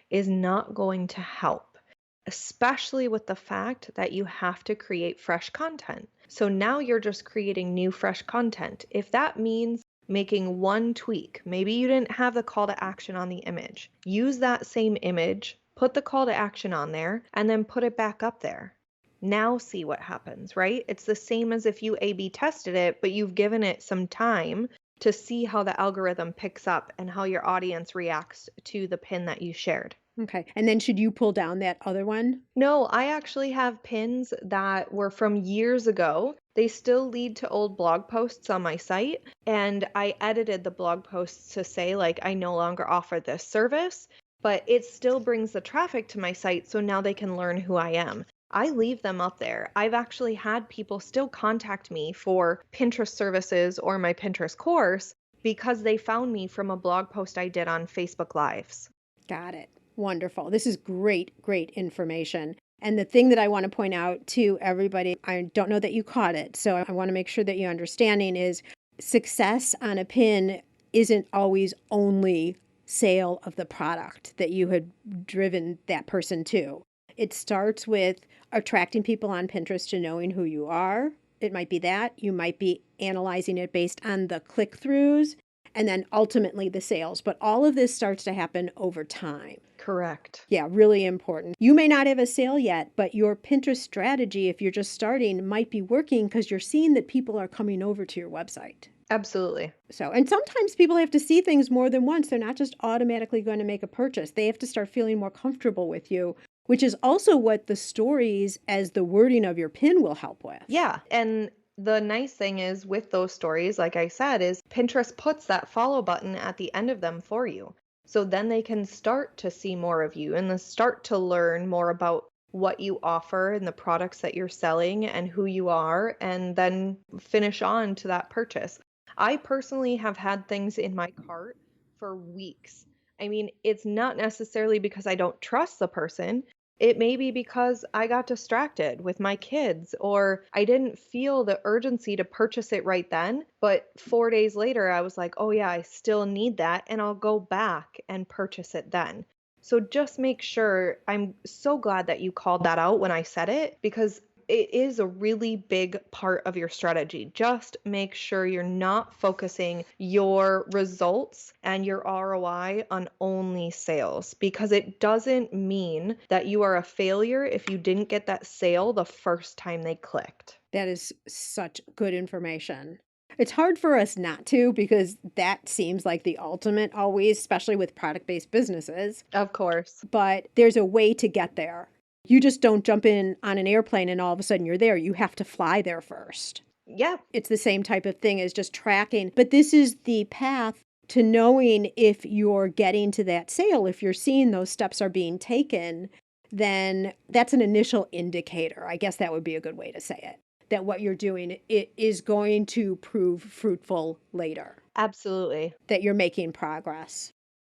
is not going to help, especially with the fact that you have to create fresh content. So now you're just creating new, fresh content. If that means making one tweak, maybe you didn't have the call to action on the image, use that same image, put the call to action on there, and then put it back up there. Now see what happens, right? It's the same as if you A/B tested it, but you've given it some time to see how the algorithm picks up and how your audience reacts to the pin that you shared. Okay. And then should you pull down that other one? No, I actually have pins that were from years ago. They still lead to old blog posts on my site, and I edited the blog posts to say, like, I no longer offer this service, but it still brings the traffic to my site, so now they can learn who I am. I leave them up there. I've actually had people still contact me for Pinterest services or my Pinterest course because they found me from a blog post I did on Facebook Lives. Got it. Wonderful. This is great, great information. And the thing that I want to point out to everybody, I don't know that you caught it, so I want to make sure that you're understanding is success on a pin isn't always only sale of the product that you had driven that person to. It starts with attracting people on Pinterest to knowing who you are. It might be that. You might be analyzing it based on the click-throughs and then ultimately the sales. But all of this starts to happen over time. Correct. Yeah, really important. You may not have a sale yet, but your Pinterest strategy, if you're just starting, might be working because you're seeing that people are coming over to your website. Absolutely. So, and sometimes people have to see things more than once. They're not just automatically going to make a purchase. They have to start feeling more comfortable with you, which is also what the stories as the wording of your pin will help with. Yeah. And the nice thing is with those stories, like I said, is Pinterest puts that follow button at the end of them for you. So then they can start to see more of you and then start to learn more about what you offer and the products that you're selling and who you are, and then finish on to that purchase. I personally have had things in my cart for weeks. I mean, it's not necessarily because I don't trust the person. It may be because I got distracted with my kids, or I didn't feel the urgency to purchase it right then. But 4 days later, I was like, oh, yeah, I still need that. And I'll go back and purchase it then. So just make sure, I'm so glad that you called that out when I said it, because it is a really big part of your strategy. Just make sure you're not focusing your results and your ROI on only sales, because it doesn't mean that you are a failure if you didn't get that sale the first time they clicked. That is such good information. It's hard for us not to, because that seems like the ultimate always, especially with product-based businesses. Of course. But there's a way to get there. You just don't jump in on an airplane and all of a sudden you're there. You have to fly there first. Yeah. It's the same type of thing as just tracking. But this is the path to knowing if you're getting to that sale. If you're seeing those steps are being taken, then that's an initial indicator. I guess that would be a good way to say it. That what you're doing, it is going to prove fruitful later. Absolutely. That you're making progress.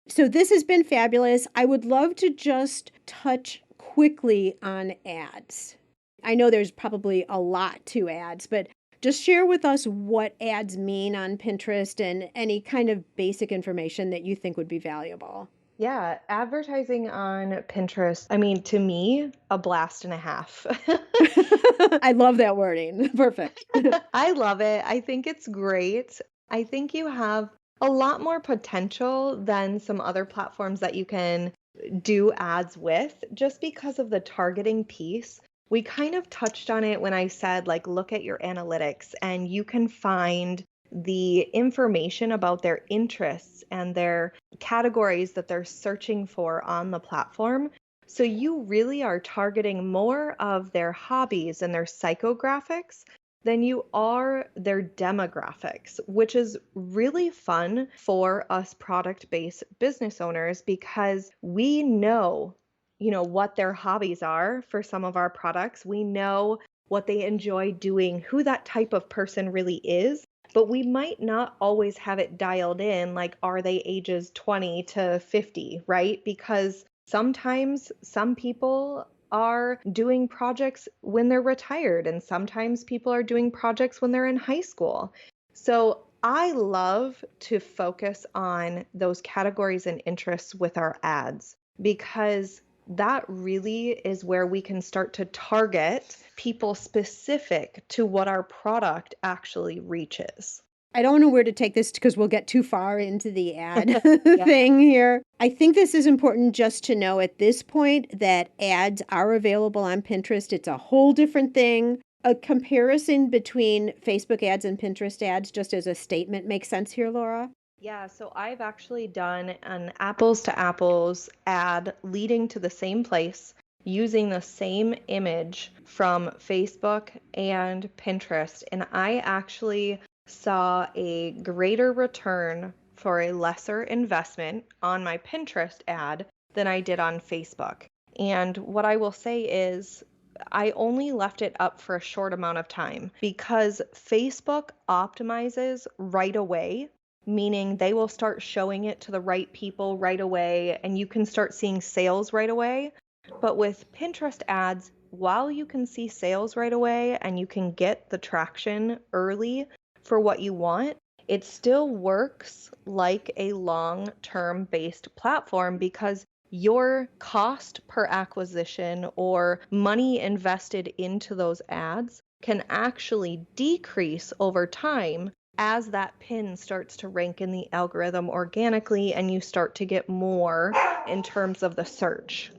So this has been fabulous. I would love to just touch quickly on ads. I know there's probably a lot to ads, but just share with us what ads mean on Pinterest and any kind of basic information that you think would be valuable. Yeah, advertising on Pinterest, I mean, to me, a blast and a half. I love that wording. Perfect. I love it. I think it's great. I think you have a lot more potential than some other platforms that you can do ads with, just because of the targeting piece. We kind of touched on it when I said, like, look at your analytics and you can find the information about their interests and their categories that they're searching for on the platform. So you really are targeting more of their hobbies and their psychographics than you are their demographics, which is really fun for us product-based business owners, because we know, what their hobbies are for some of our products. We know what they enjoy doing, who that type of person really is, but we might not always have it dialed in, like, are they ages 20 to 50, right? Because sometimes some people are doing projects when they're retired, and sometimes people are doing projects when they're in high school. So I love to focus on those categories and interests with our ads, because that really is where we can start to target people specific to what our product actually reaches. I don't know where to take this because we'll get too far into the ad thing here. I think this is important just to know at this point that ads are available on Pinterest. It's a whole different thing. A comparison between Facebook ads and Pinterest ads, just as a statement, makes sense here, Laura? Yeah, so I've actually done an apples to apples ad leading to the same place using the same image from Facebook and Pinterest. And I actually saw a greater return for a lesser investment on my Pinterest ad than I did on Facebook. And what I will say is, I only left it up for a short amount of time because Facebook optimizes right away, meaning they will start showing it to the right people right away and you can start seeing sales right away. But with Pinterest ads, while you can see sales right away and you can get the traction early for what you want, it still works like a long-term based platform, because your cost per acquisition or money invested into those ads can actually decrease over time as that pin starts to rank in the algorithm organically and you start to get more in terms of the search.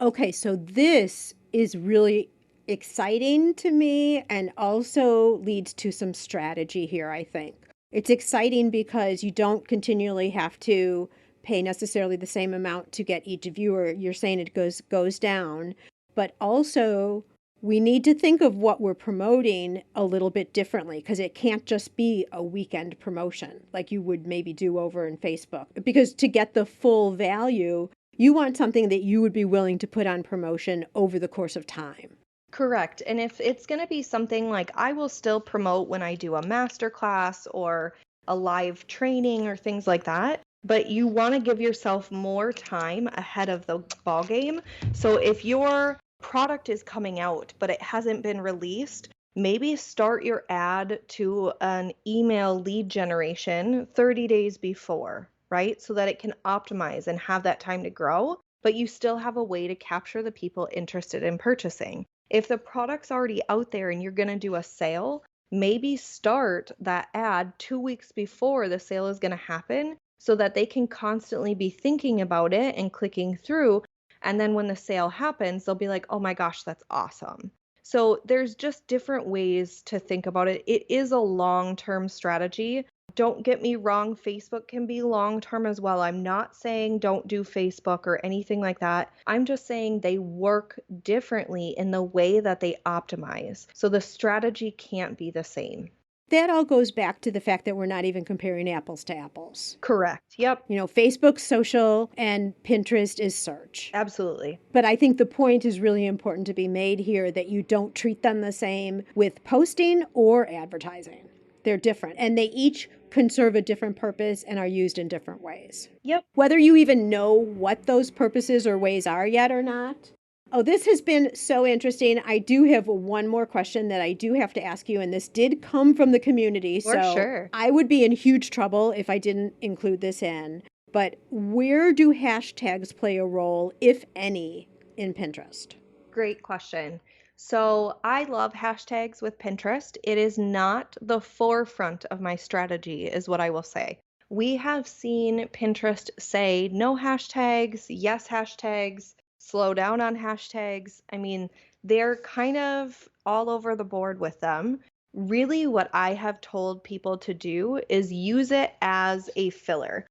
Okay, so this is really exciting to me and also leads to some strategy here, I think. It's exciting because you don't continually have to pay necessarily the same amount to get each viewer. You're saying it goes down, but also we need to think of what we're promoting a little bit differently because it can't just be a weekend promotion like you would maybe do over in Facebook. Because to get the full value, you want something that you would be willing to put on promotion over the course of time. Correct. And if it's going to be something like I will still promote when I do a master class or a live training or things like that, but you want to give yourself more time ahead of the ball game. So if your product is coming out, but it hasn't been released, maybe start your ad to an email lead generation 30 days before, right? So that it can optimize and have that time to grow, but you still have a way to capture the people interested in purchasing. If the product's already out there and you're going to do a sale, maybe start that ad 2 weeks before the sale is going to happen so that they can constantly be thinking about it and clicking through. And then when the sale happens, they'll be like, oh my gosh, that's awesome. So there's just different ways to think about it. It is a long-term strategy. Don't get me wrong, Facebook can be long-term as well. I'm not saying don't do Facebook or anything like that. I'm just saying they work differently in the way that they optimize. So the strategy can't be the same. That all goes back to the fact that we're not even comparing apples to apples. Correct. Yep. Facebook's social and Pinterest is search. Absolutely. But I think the point is really important to be made here that you don't treat them the same with posting or advertising. They're different, and they each can serve a different purpose and are used in different ways. Yep. Whether you even know what those purposes or ways are yet or not. Oh, this has been so interesting. I do have one more question that I do have to ask you, and this did come from the community. For so sure. I would be in huge trouble if I didn't include this in. But where do hashtags play a role, if any, in Pinterest? Great question. So I love hashtags with Pinterest. It is not the forefront of my strategy, is what I will say. We have seen Pinterest say no hashtags, yes hashtags, slow down on hashtags. I mean, they're kind of all over the board with them. Really, what I have told people to do is use it as a filler.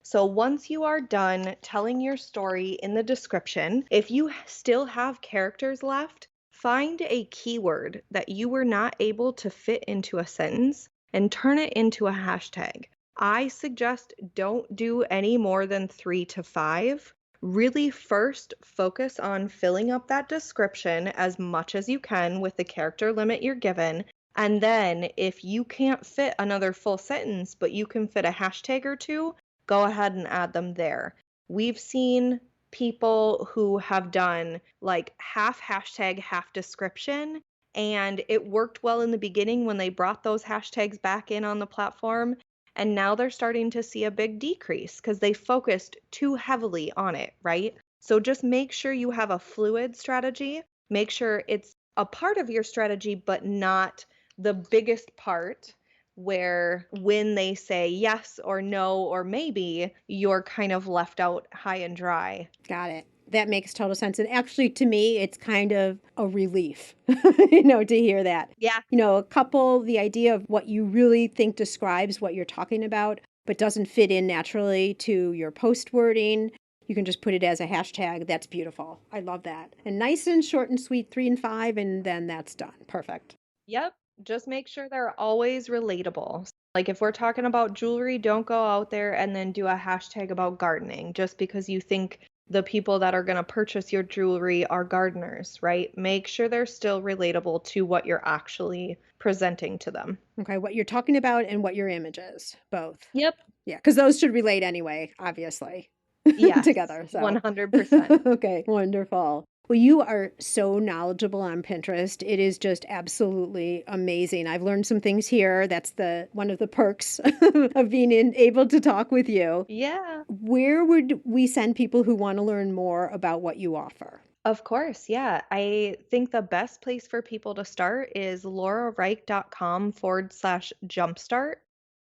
So once you are done telling your story in the description, if you still have characters left, find a keyword that you were not able to fit into a sentence and turn it into a hashtag. I suggest don't do any more than 3 to 5. Really first focus on filling up that description as much as you can with the character limit you're given. And then if you can't fit another full sentence, but you can fit a hashtag or two, go ahead and add them there. We've seen people who have done like half hashtag, half description, and it worked well in the beginning when they brought those hashtags back in on the platform. And now they're starting to see a big decrease because they focused too heavily on it, right? So just make sure you have a fluid strategy. Make sure it's a part of your strategy, but not the biggest part where when they say yes or no or maybe, you're kind of left out high and dry. Got it. That makes total sense. And actually, to me, it's kind of a relief, to hear that. Yeah. The idea of what you really think describes what you're talking about, but doesn't fit in naturally to your post wording. You can just put it as a hashtag. That's beautiful. I love that. And nice and short and sweet, 3 and 5, and then that's done. Perfect. Yep. Just make sure they're always relatable. Like if we're talking about jewelry, don't go out there and then do a hashtag about gardening just because you think the people that are going to purchase your jewelry are gardeners, right? Make sure they're still relatable to what you're actually presenting to them. Okay, what you're talking about and what your image is, both. Yep. Yeah, because those should relate anyway, obviously. Yes, Together. So 100%. Okay, wonderful. Well, you are so knowledgeable on Pinterest. It is just absolutely amazing. I've learned some things here. That's one of the perks of being able to talk with you. Yeah. Where would we send people who want to learn more about what you offer? Of course, yeah. I think the best place for people to start is laurarike.com/jumpstart.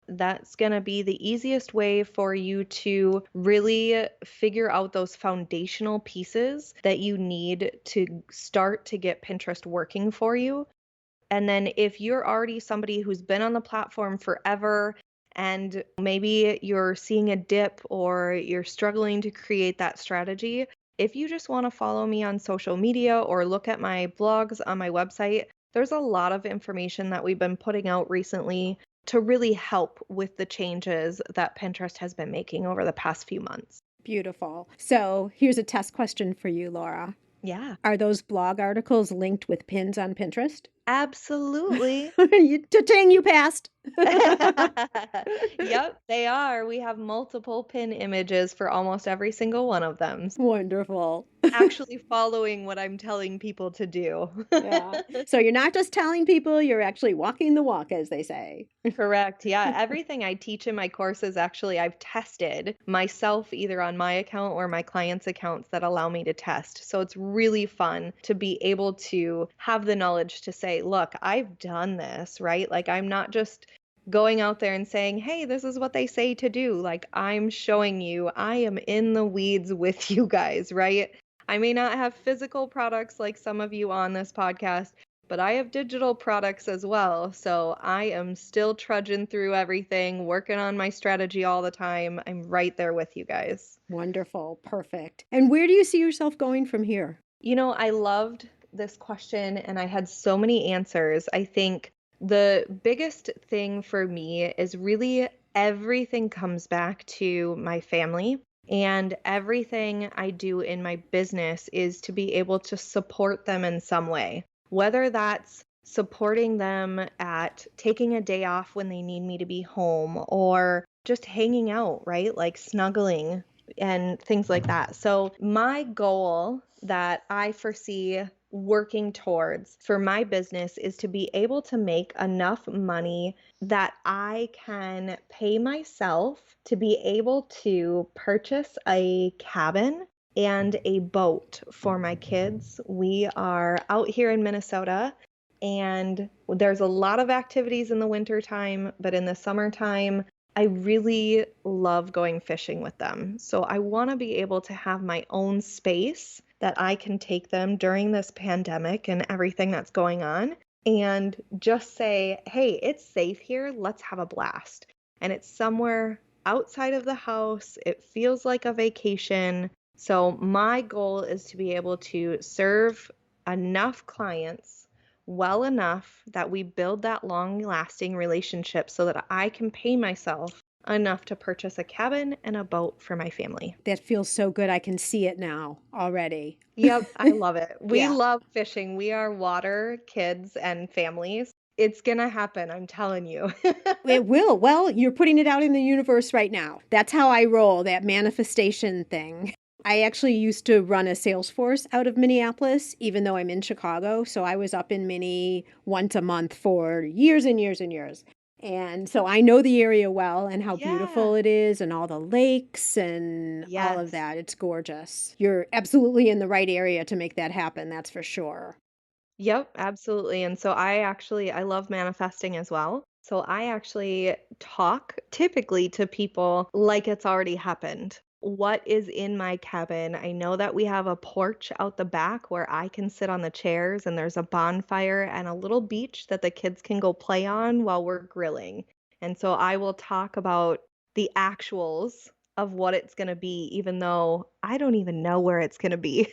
That's going to be the easiest way for you to really figure out those foundational pieces that you need to start to get Pinterest working for you. And then if you're already somebody who's been on the platform forever and maybe you're seeing a dip or you're struggling to create that strategy, If you just want to follow me on social media or look at my blogs on my website, there's a lot of information that we've been putting out recently to really help with the changes that Pinterest has been making over the past few months. Beautiful. So here's a test question for you, Laura. Yeah, Are those blog articles linked with pins on Pinterest? absolutely. Ta-ting, you passed. Yep, they are. We have multiple pin images for almost every single one of them. Wonderful. Actually following what I'm telling people to do. Yeah. So you're not just telling people, you're actually walking the walk, as they say. Correct. Yeah. Everything I teach in my courses, actually, I've tested myself either on my account or my clients' accounts that allow me to test. So it's really fun to be able to have the knowledge to say, look, I've done this, right? Like, I'm not just going out there and saying, hey, this is what they say to do. Like, I'm showing you, I am in the weeds with you guys, right? I may not have physical products like some of you on this podcast, but I have digital products as well. So I am still trudging through everything, working on my strategy all the time. I'm right there with you guys. Wonderful. Perfect. And where do you see yourself going from here? You know, I loved this question and I had so many answers. I think the biggest thing for me is really everything comes back to my family. And everything I do in my business is to be able to support them in some way, whether that's supporting them at taking a day off when they need me to be home or just hanging out, right? Like snuggling and things like that. So, my goal that I foresee working towards for my business is to be able to make enough money that I can pay myself to be able to purchase a cabin and a boat for my kids. We are out here in Minnesota and there's a lot of activities in the wintertime, but in the summertime, I really love going fishing with them. So I want to be able to have my own space that I can take them during this pandemic and everything that's going on and just say, hey, it's safe here. Let's have a blast. And it's somewhere outside of the house. It feels like a vacation. So my goal is to be able to serve enough clients well enough that we build that long-lasting relationship so that I can pay myself enough to purchase a cabin and a boat for my family. That feels so good. I can see it now already. Yep, I love it. We Yeah. love fishing. We are water kids and families. It's gonna happen, I'm telling you. It will. Well, you're putting it out in the universe right now. That's how I roll, that manifestation thing. I actually used to run a sales force out of Minneapolis, even though I'm in Chicago. So I was up in Minnie once a month for years and years and years. And so I know the area well and how beautiful Yeah. it is and all the lakes and all of Yes. that. It's gorgeous. You're absolutely in the right area to make that happen, that's for sure. Yep, absolutely. And so I love manifesting as well. So I actually talk typically to people like it's already happened. What is in my cabin? I know that we have a porch out the back where I can sit on the chairs and there's a bonfire and a little beach that the kids can go play on while we're grilling. And so I will talk about the actuals of what it's going to be, even though I don't even know where it's going to be.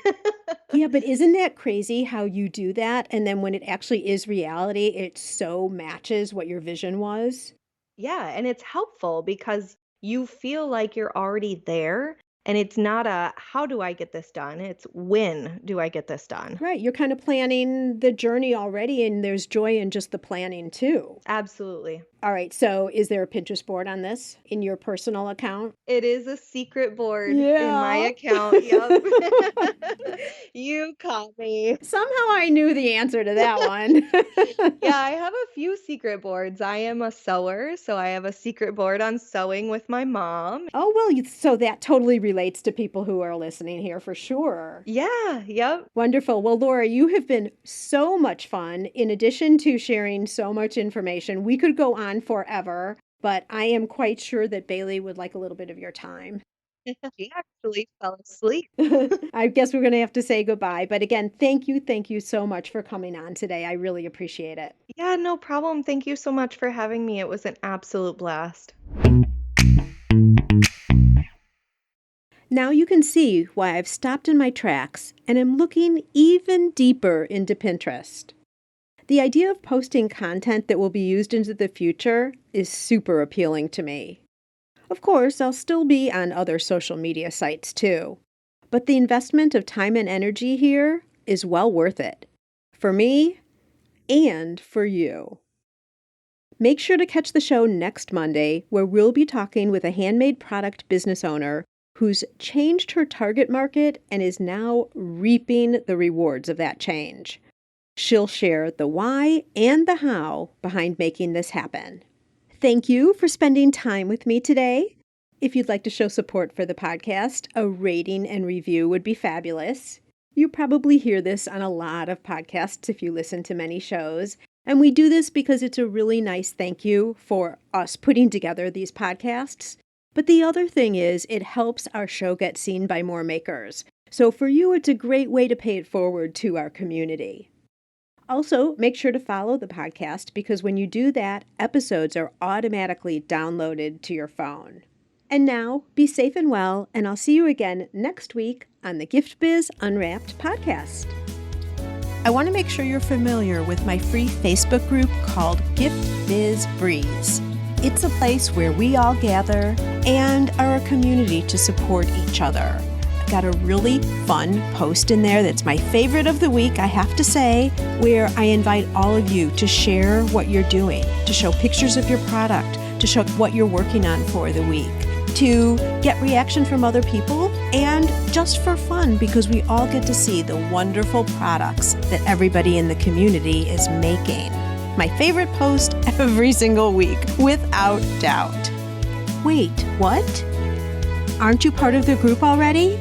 Yeah, but isn't that crazy how you do that? And then when it actually is reality, it so matches what your vision was. Yeah, and it's helpful because you feel like you're already there and it's not a how do I get this done? It's when do I get this done? Right. You're kind of planning the journey already, and there's joy in just the planning too. Absolutely. All right. So, is there a Pinterest board on this in your personal account? It is a secret board in my account. Yep. You caught me. Somehow I knew the answer to that one. Yeah, I have a few secret boards. I am a sewer, so I have a secret board on sewing with my mom. Oh, well, so that totally relates to people who are listening here for sure. Yeah, yep. Wonderful. Well, Laura, you have been so much fun. In addition to sharing so much information, we could go on forever, but I am quite sure that Bailey would like a little bit of your time. She actually fell asleep. I guess we're going to have to say goodbye. But again, thank you so much for coming on today. I really appreciate it. Yeah, no problem. Thank you so much for having me. It was an absolute blast. Now you can see why I've stopped in my tracks and am looking even deeper into Pinterest. The idea of posting content that will be used into the future is super appealing to me. Of course, I'll still be on other social media sites too, but the investment of time and energy here is well worth it. For me and for you. Make sure to catch the show next Monday, where we'll be talking with a handmade product business owner who's changed her target market and is now reaping the rewards of that change. She'll share the why and the how behind making this happen. Thank you for spending time with me today. If you'd like to show support for the podcast, a rating and review would be fabulous. You probably hear this on a lot of podcasts if you listen to many shows. And we do this because it's a really nice thank you for us putting together these podcasts. But the other thing is it helps our show get seen by more makers. So for you, it's a great way to pay it forward to our community. Also, make sure to follow the podcast because when you do that, episodes are automatically downloaded to your phone. And now, be safe and well, and I'll see you again next week on the Gift Biz Unwrapped podcast. I want to make sure you're familiar with my free Facebook group called Gift Biz Breeze. It's a place where we all gather and are a community to support each other. I've got a really fun post in there that's my favorite of the week, I have to say, where I invite all of you to share what you're doing, to show pictures of your product, to show what you're working on for the week, to get reaction from other people, and just for fun because we all get to see the wonderful products that everybody in the community is making. My favorite post every single week, without doubt. Wait, what? Aren't you part of the group already?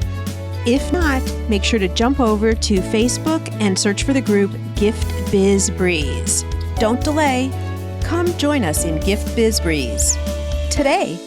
If not, make sure to jump over to Facebook and search for the group Gift Biz Breeze. Don't delay. Come join us in Gift Biz Breeze today.